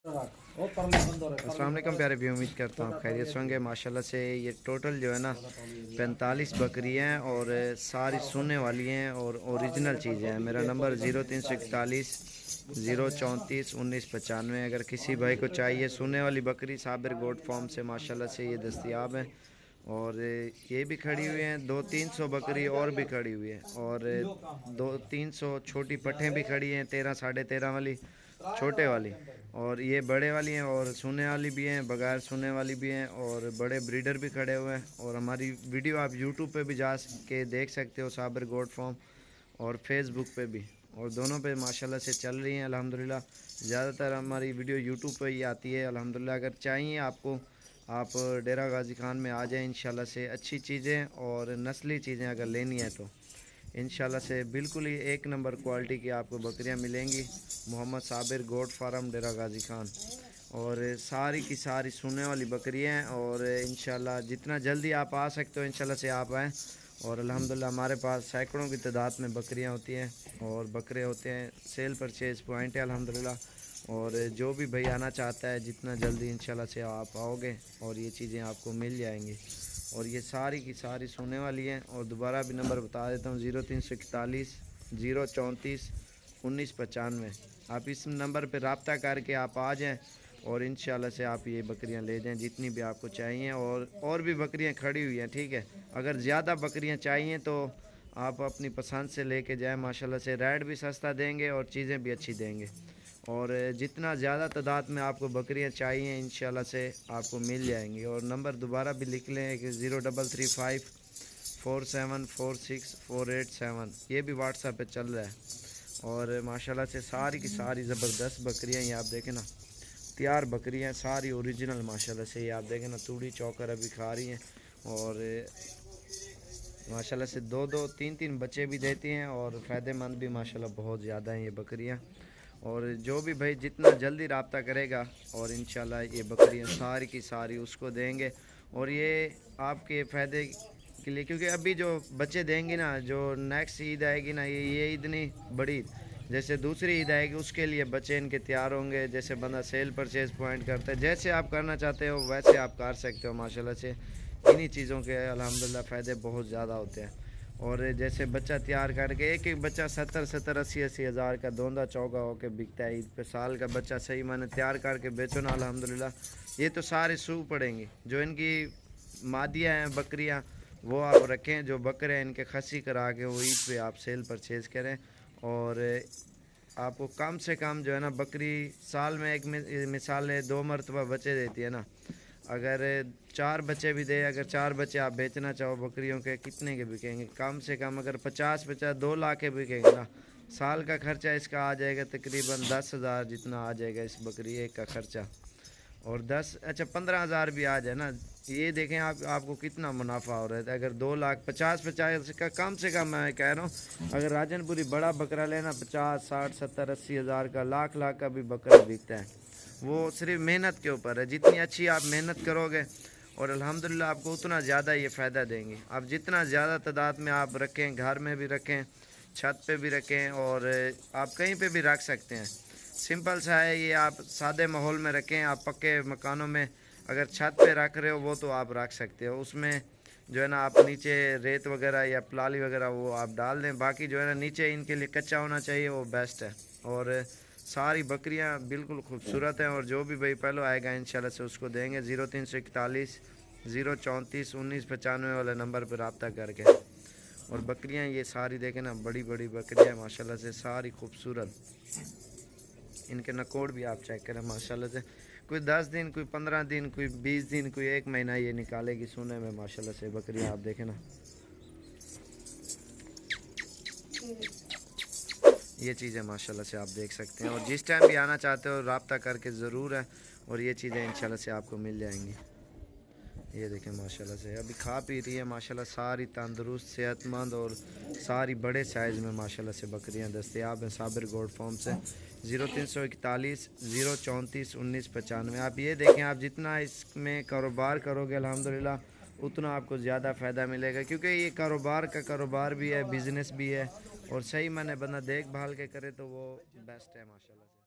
अस्सलाम वालेकुम प्यारे भी, उम्मीद करता हूँ खैरियत से होंगे। माशाल्लाह से ये टोटल जो है ना 45 बकरियाँ हैं और सारी सुनने वाली हैं और ओरिजिनल चीज़ें हैं। मेरा नंबर 0341 034 1995। अगर किसी भाई को चाहिए सुनने वाली बकरी साबिर गोट फार्म से माशाल्लाह से ये दस्तयाब है। और ये भी खड़ी हुई हैं, 200-300 बकरी और भी खड़ी हुई है और 200-300 छोटी पट्ठें भी खड़ी हैं, 13 साढ़े 13 वाली छोटे वाली, और ये बड़े वाली हैं और सोने वाली भी हैं, बगैर सोने वाली भी हैं, और बड़े ब्रीडर भी खड़े हुए हैं। और हमारी वीडियो आप यूट्यूब पे भी जा के देख सकते हो, साबिर गोट फार्म, और फेसबुक पे भी, और दोनों पे माशाल्लाह से चल रही हैं अल्हम्दुलिल्लाह। ज़्यादातर हमारी वीडियो यूट्यूब पे ही आती है अल्हम्दुलिल्लाह। अगर चाहिए आपको, आप डेरा गाजी खान में आ जाएं इंशाल्लाह से। अच्छी चीज़ें और नस्ली चीज़ें अगर लेनी है तो इंशाल्लाह से बिल्कुल ही एक नंबर क्वालिटी की आपको बकरियां मिलेंगी। मोहम्मद साबिर गोट फार्म, डेरा गाजी खान, और सारी की सारी सुनने वाली बकरियां हैं। और इंशाल्लाह जितना जल्दी आप आ सकते हो इंशाल्लाह से आप आएँ। और अल्हम्दुलिल्लाह हमारे पास सैकड़ों की तादाद में बकरियां होती हैं और बकरे होते हैं। सेल परचेज पॉइंट है अल्हम्दुलिल्लाह। और जो भी भाई आना चाहता है जितना जल्दी इंशाल्लाह से आप आओगे और ये चीज़ें आपको मिल जाएंगी। और ये सारी की सारी सोने वाली हैं। और दोबारा भी नंबर बता देता हूँ, 0341 034 1995। आप इस नंबर पर रब्ता करके आप आ जाएँ और इंशाल्लाह से आप ये बकरियां ले जाएं जितनी भी आपको चाहिए। और भी बकरियां खड़ी हुई हैं, ठीक है। अगर ज़्यादा बकरियां चाहिए तो आप अपनी पसंद से लेके जाएं। माशाल्लाह से रेट भी सस्ता देंगे और चीज़ें भी अच्छी देंगे। और जितना ज़्यादा तादाद में आपको बकरियां चाहिए इंशाल्लाह से आपको मिल जाएंगी। और नंबर दोबारा भी लिख लें कि 0335 4746 487, ये भी व्हाट्सएप पे चल रहा है। और माशाल्लाह से सारी की सारी ज़बरदस्त बकरियां, ये आप देखें ना, तैयार बकरियां सारी ओरिजिनल माशाल्लाह से। ये आप देखें ना, तूड़ी चौकर अभी खा रही हैं और माशाल्लाह से 2-2 3-3 बच्चे भी देती हैं और फ़ायदेमंद भी माशाल्लाह बहुत ज़्यादा हैं ये बकरियां। और जो भी भाई जितना जल्दी रब्ता करेगा और इंशाल्लाह ये बकरियां सारी की सारी उसको देंगे। और ये आपके फ़ायदे के लिए, क्योंकि अभी जो बच्चे देंगे ना, जो नेक्स्ट ईद आएगी ना, ये ईद नहीं, बड़ी ईद, जैसे दूसरी ईद आएगी उसके लिए बच्चे इनके तैयार होंगे। जैसे बंदा सेल परचेज पॉइंट करता है, जैसे आप करना चाहते हो वैसे आप कर सकते हो माशाल्लाह से। इन्हीं चीज़ों के अल्हम्दुलिल्लाह फ़ायदे बहुत ज़्यादा होते हैं। और जैसे बच्चा तैयार करके एक एक बच्चा 70-70 80-80 हज़ार का दोंदा चौका होकर बिकता है ईद पे। साल का बच्चा सही माने तैयार करके बेचो ना अल्हम्दुलिल्लाह, ये तो सारे सूख पड़ेंगे। जो इनकी मादियाँ हैं बकरियाँ वो आप रखें, जो बकरे हैं इनके खसी करा के वो ईद पे आप सेल परचेज़ करें। और आपको कम से कम जो है ना बकरी साल में एक मिसाल है 2 मरतबा बच्चे देती है ना। अगर 4 बच्चे भी दे, अगर 4 बच्चे आप बेचना चाहो बकरियों के, कितने के बिकेंगे? कम से कम अगर 50-50 2 लाख के बिकेंगे ना। साल का खर्चा इसका आ जाएगा तकरीबन 10,000 जितना आ जाएगा इस बकरी एक का खर्चा। और 10 अच्छा 15,000 भी आ जाए ना, ये देखें आप, आपको कितना मुनाफा हो रहा है। अगर 2 लाख 50-50 का कम से कम, मैं कह रहा हूँ अगर राजनपुरी बड़ा बकरा लेना 50 60 70 80 हज़ार का, लाख लाख का भी बकरा बिकता है। वो सिर्फ मेहनत के ऊपर है, जितनी अच्छी आप मेहनत करोगे और अल्हम्दुलिल्लाह आपको उतना ज़्यादा ये फ़ायदा देंगे। आप जितना ज़्यादा तादाद में आप रखें, घर में भी रखें, छत पे भी रखें, और आप कहीं पे भी रख सकते हैं। सिंपल सा है ये, आप सादे माहौल में रखें। आप पक्के मकानों में अगर छत पे रख रहे हो वो तो आप रख सकते हो, उसमें जो है ना आप नीचे रेत वगैरह या पलाली वगैरह वो आप डाल दें। बाकी जो है ना नीचे इनके लिए कच्चा होना चाहिए, वो बेस्ट है। और सारी बकरियां बिल्कुल खूबसूरत हैं। और जो भी भाई पहले आएगा इंशाल्लाह से उसको देंगे। 0341 034 1995 वाले नंबर पर रब्ता करके। और बकरियां ये सारी देखें ना, बड़ी बड़ी बकरियां माशाल्लाह से सारी खूबसूरत। इनके नकोड़ भी आप चेक करें माशाल्लाह से। कोई 10 दिन, कोई 15 दिन, कोई 20 दिन, कोई 1 महीना ये निकालेगी सोने में माशाल्लाह से बकरियां। आप देखें ना, ये चीज़ें माशाल्लाह से आप देख सकते हैं। और जिस टाइम भी आना चाहते हो रब्ता करके ज़रूर है, और ये चीज़ें इंशाल्लाह से आपको मिल जाएंगी। ये देखें माशाल्लाह से अभी खा पी रही है माशाल्लाह, सारी तंदुरुस्त सेहतमंद और सारी बड़े साइज़ में माशाल्लाह से बकरियां दस्तयाब हैं साबिर गोट फार्म से। 0341 034 1995। आप ये देखें, आप जितना इसमें कारोबार करोगे अल्हम्दुलिल्लाह उतना आपको ज़्यादा फ़ायदा मिलेगा, क्योंकि ये कारोबार का कारोबार भी है, बिज़नेस भी है। और सही माने बंदा देखभाल के करे तो वो बेस्ट है माशाल्लाह से।